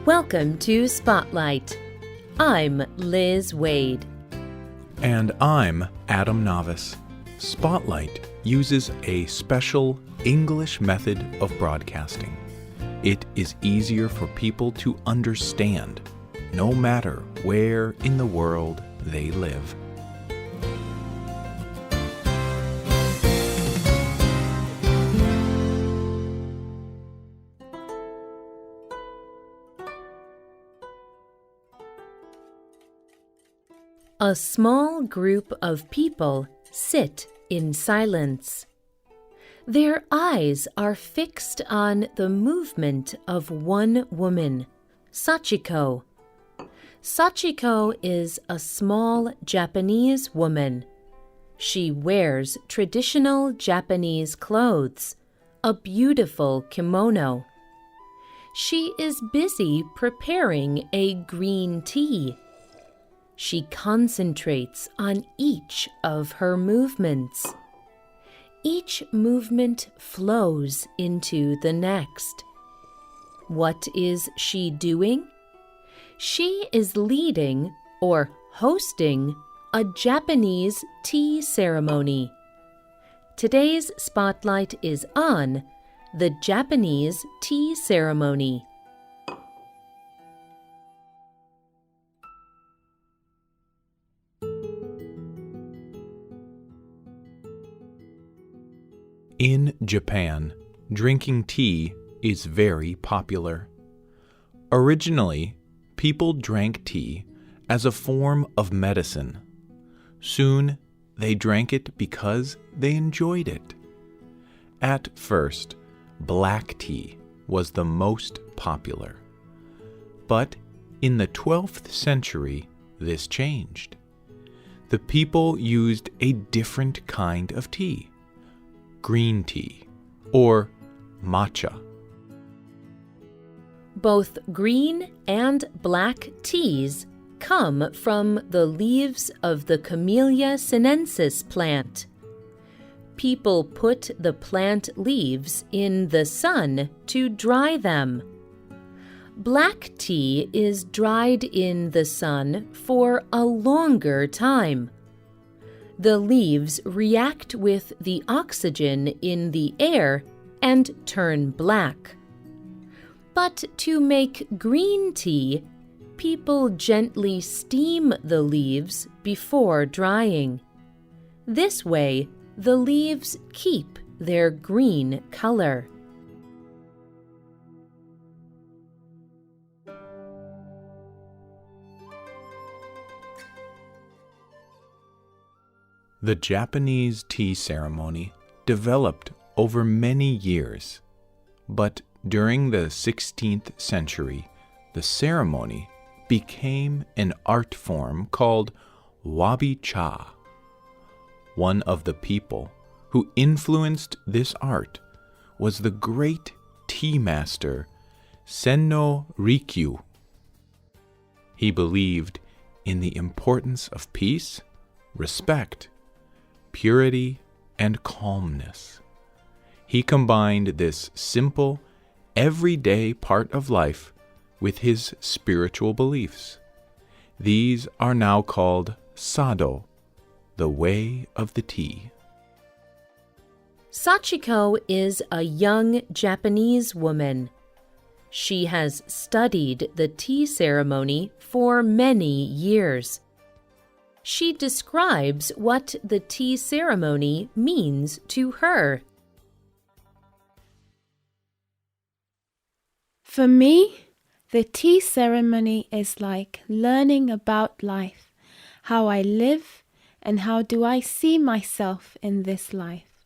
Welcome to Spotlight. I'm Liz Waid. And I'm Adam Navis. Spotlight uses a special English method of broadcasting. It is easier for people to understand, no matter where in the world they live. A small group of people sit in silence. Their eyes are fixed on the movement of one woman, Sachiko. Sachiko is a small Japanese woman. She wears traditional Japanese clothes, a beautiful kimono. She is busy preparing a green tea. She concentrates on each of her movements. Each movement flows into the next. What is she doing? She is leading or hosting a Japanese tea ceremony. Today's spotlight is on the Japanese tea ceremony. In Japan, drinking tea is very popular. Originally, people drank tea as a form of medicine. Soon, they drank it because they enjoyed it. At first, black tea was the most popular. But in the 12th century, this changed. The people used a different kind of tea. Green tea, or matcha. Both green and black teas come from the leaves of the Camellia sinensis plant. People put the plant leaves in the sun to dry them. Black tea is dried in the sun for a longer time. The leaves react with the oxygen in the air and turn black. But to make green tea, people gently steam the leaves before drying. This way, the leaves keep their green color. The Japanese tea ceremony developed over many years, but during the 16th century, the ceremony became an art form called wabi-cha. One of the people who influenced this art was the great tea master Senno Rikyu. He believed in the importance of peace, respect, purity, and calmness. He combined this simple, everyday part of life with his spiritual beliefs. These are now called Sado, the way of the tea. Sachiko is a young Japanese woman. She has studied the tea ceremony for many years. She describes what the tea ceremony means to her. For me, the tea ceremony is like learning about life, how I live, and how do I see myself in this life.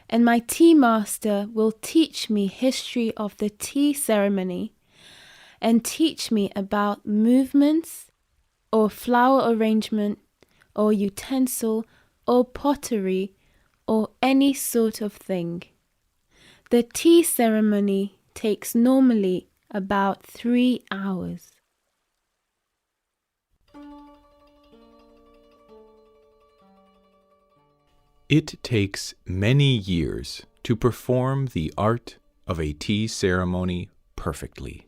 And my tea master will teach me history of the tea ceremony and teach me about movements, or flower arrangement, or utensil, or pottery, or any sort of thing. The tea ceremony takes normally about 3 hours. It takes many years to perform the art of a tea ceremony perfectly.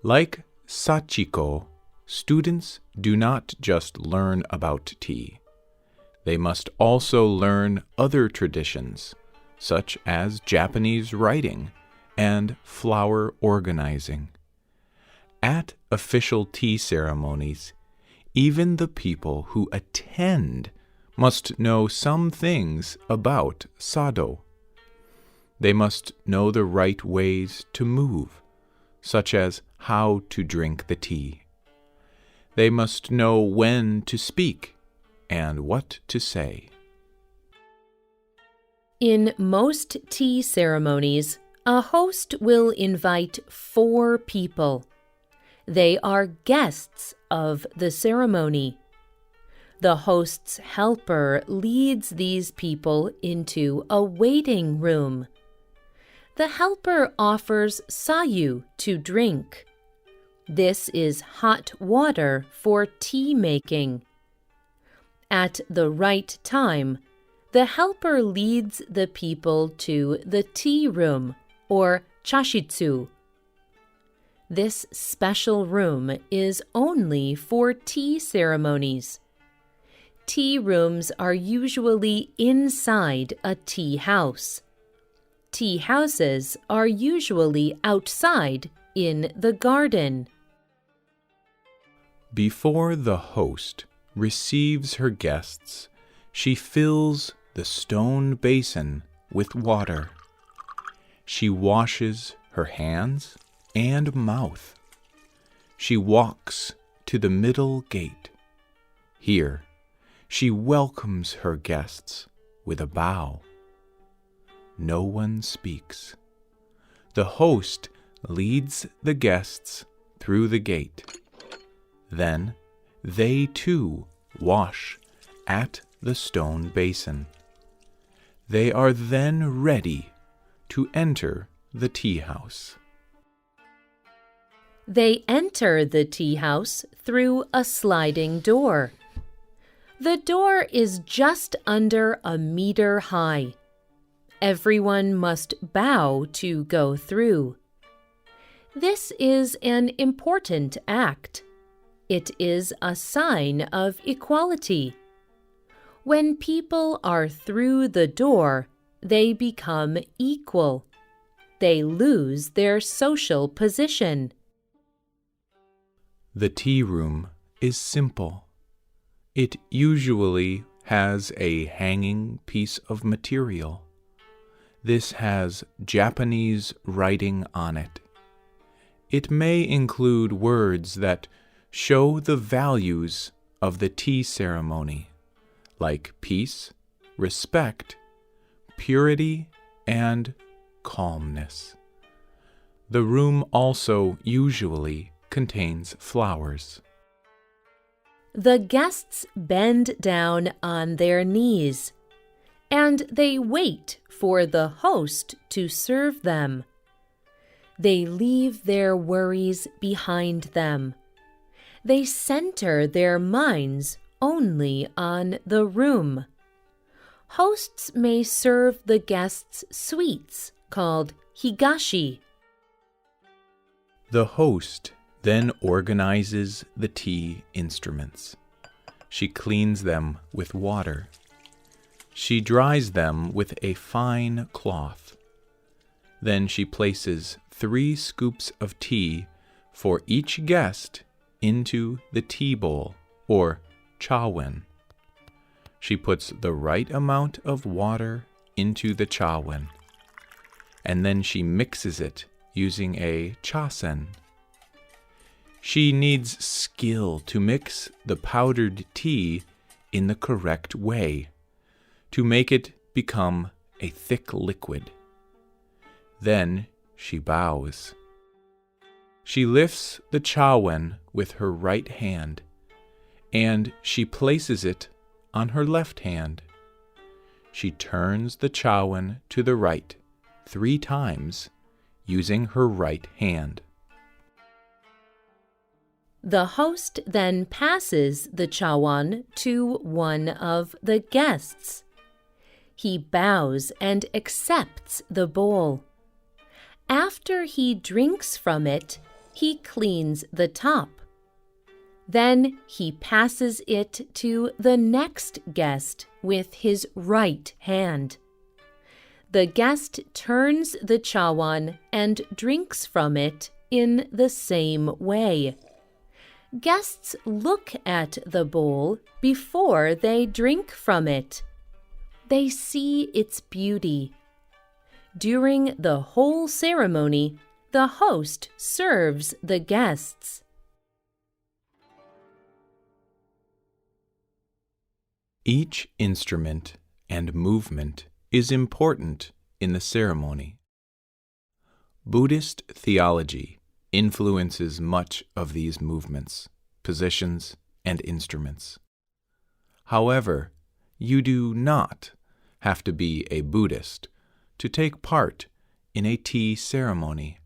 Like Sachiko, students do not just learn about tea. They must also learn other traditions, such as Japanese writing and flower organizing. At official tea ceremonies, even the people who attend must know some things about sado. They must know the right ways to move, such as how to drink the tea. They must know when to speak and what to say. In most tea ceremonies, a host will invite 4 people. They are guests of the ceremony. The host's helper leads these people into a waiting room. The helper offers sayu to drink. This is hot water for tea making. At the right time, the helper leads the people to the tea room, or chashitsu. This special room is only for tea ceremonies. Tea rooms are usually inside a tea house. Tea houses are usually outside in the garden. Before the host receives her guests, she fills the stone basin with water. She washes her hands and mouth. She walks to the middle gate. Here, she welcomes her guests with a bow. No one speaks. The host leads the guests through the gate. Then they too wash at the stone basin. They are then ready to enter the tea house. They enter the tea house through a sliding door. The door is just under a meter high. Everyone must bow to go through. This is an important act. It is a sign of equality. When people are through the door, they become equal. They lose their social position. The tea room is simple. It usually has a hanging piece of material. This has Japanese writing on it. It may include words that show the values of the tea ceremony, like peace, respect, purity, and calmness. The room also usually contains flowers. The guests bend down on their knees, and they wait for the host to serve them. They leave their worries behind them. They center their minds only on the room. Hosts may serve the guests sweets called higashi. The host then organizes the tea instruments. She cleans them with water. She dries them with a fine cloth. Then she places 3 scoops of tea for each guest into the tea bowl, or chawen. She puts the right amount of water into the chawen, and then she mixes it using a chasen. She needs skill to mix the powdered tea in the correct way, to make it become a thick liquid. Then she bows. She lifts the chawen with her right hand, and she places it on her left hand. She turns the chawen to the right 3 times using her right hand. The host then passes the chawan to one of the guests. He bows and accepts the bowl. After he drinks from it, he cleans the top. Then he passes it to the next guest with his right hand. The guest turns the chawan and drinks from it in the same way. Guests look at the bowl before they drink from it. They see its beauty. During the whole ceremony, the host serves the guests. Each instrument and movement is important in the ceremony. Buddhist theology influences much of these movements, positions, and instruments. However, you do not have to be a Buddhist to take part in a tea ceremony.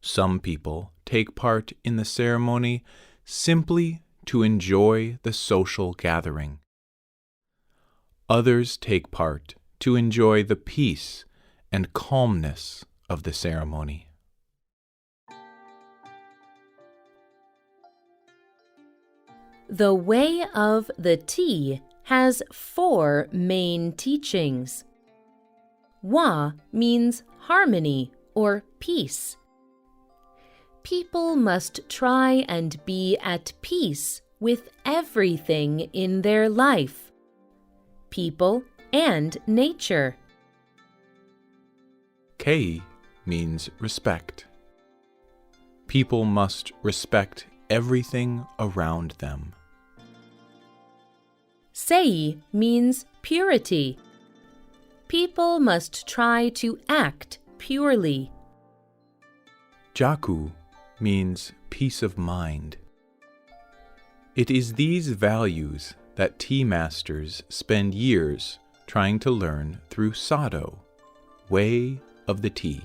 Some people take part in the ceremony simply to enjoy the social gathering. Others take part to enjoy the peace and calmness of the ceremony. The way of the tea has 4 main teachings. Wa means harmony or peace. People must try and be at peace with everything in their life, people and nature. Kei means respect. People must respect everything around them. Sei means purity. People must try to act purely. Jaku means peace of mind. It is these values that tea masters spend years trying to learn through Sado, way of the tea.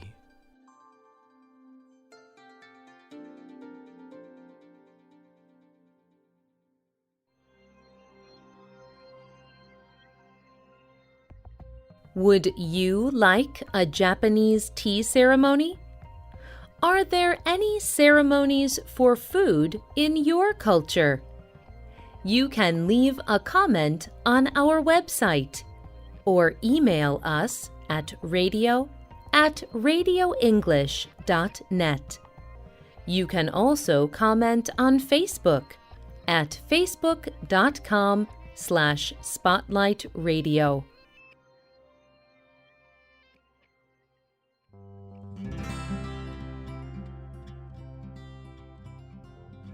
Would you like a Japanese tea ceremony? Are there any ceremonies for food in your culture? You can leave a comment on our website or email us at radio@radioenglish.net. You can also comment on Facebook at facebook.com/spotlightradio.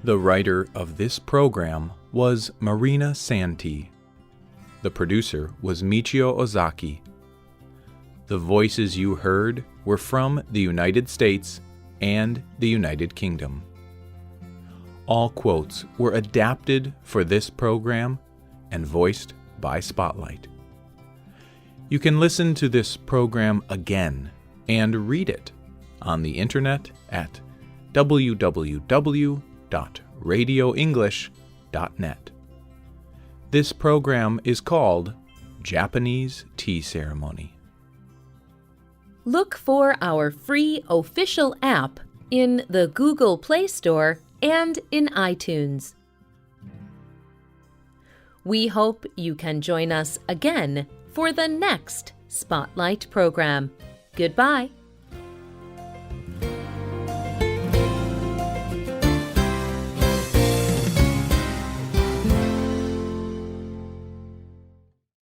The writer of this program was Marina Santee. The producer was Michio Ozaki. The voices you heard were from the United States and the United Kingdom. All quotes were adapted for this program and voiced by Spotlight. You can listen to this program again and read it on the internet at www.radioenglish.net. This program is called Japanese Tea Ceremony. Look for our free official app in the Google Play Store and in iTunes. We hope you can join us again for the next Spotlight program. Goodbye.